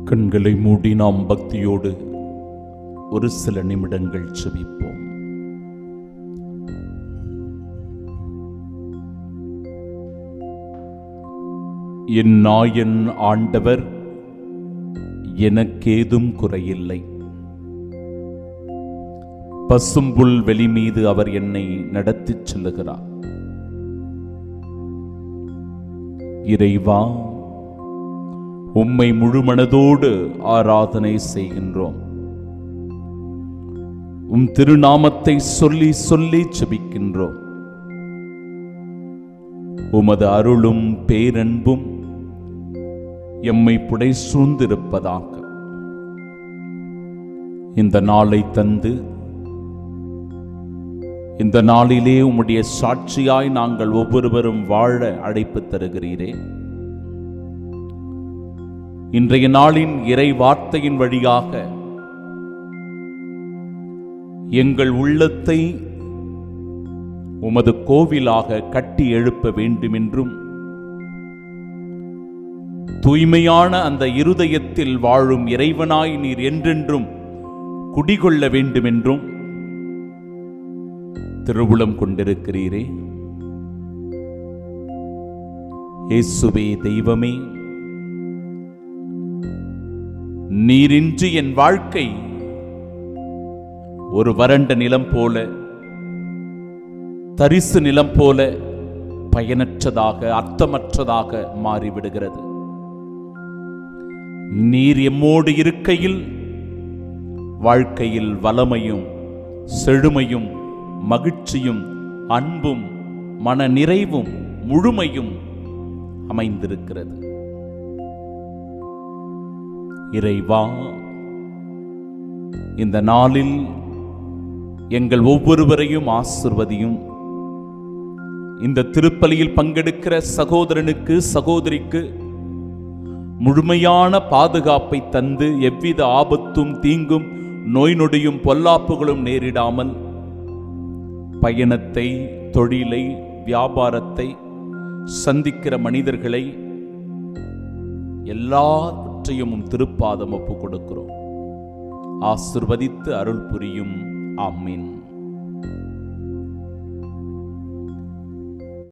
கண்களை மூடி நாம் பக்தியோடு ஒரு சில நிமிடங்கள் செபிப்போம். என் நாயன் ஆண்டவர், எனக்கேதும் குறையில்லை. பசும்புல் வெளி மீது அவர் என்னை நடத்திச் செல்லுகிறார். இறைவா, உம்மை முழுமனதோடு ஆராதனை செய்கின்றோம். உம் திருநாமத்தை சொல்லி சொல்லி செபிக்கின்றோம். உமது அருளும் பேரன்பும் எம்மை புடை சூழ்ந்திருப்பதாக இந்த நாளை தந்து, இந்த நாளிலே உம்முடைய சாட்சியாய் நாங்கள் ஒவ்வொருவரும் வாழ அழைப்பு தருகிறீரே. இன்றைய நாளின் இறை வார்த்தையின் வழியாக எங்கள் உள்ளத்தை உமது கோவிலாக கட்டி எழுப்ப வேண்டுமென்றும், தூய்மையான அந்த இருதயத்தில் வாழும் இறைவனாய் நீர் என்றென்றும் குடிகொள்ள வேண்டுமென்றும் திருவுளம் கொண்டிருக்கிறீரே. இயேசுவே தெய்வமே, நீரின்றி என் வாழ்க்கை ஒரு வறண்ட நிலம் போல, தரிசு நிலம் போல பயனற்றதாக, அர்த்தமற்றதாக மாறிவிடுகிறது. நீர் எம்மோடு இருக்கையில் வாழ்க்கையில் வளமையும் செழுமையும் மகிழ்ச்சியும் அன்பும் மன நிறைவும் முழுமையும் அமைந்திருக்கிறது. இறைவா, இந்த நாளில் எங்கள் ஒவ்வொருவரையும் ஆசிர்வதியும். இந்த திருப்பலியில் பங்கெடுக்கிற சகோதரனுக்கு சகோதரிக்கு முழுமையான பாதுகாப்பை தந்து, எவ்வித ஆபத்தும் தீங்கும் நோய் நொடியும் பொல்லாப்புகளும் நேரிடாமல் பயணத்தை, தொழிலை, வியாபாரத்தை, சந்திக்கிற மனிதர்களை எல்லாவற்றையும் திருப்பாதம் ஒப்பு கொடுக்கிறோம். ஆசிர்வதித்து அருள் புரியும். ஆமீன்.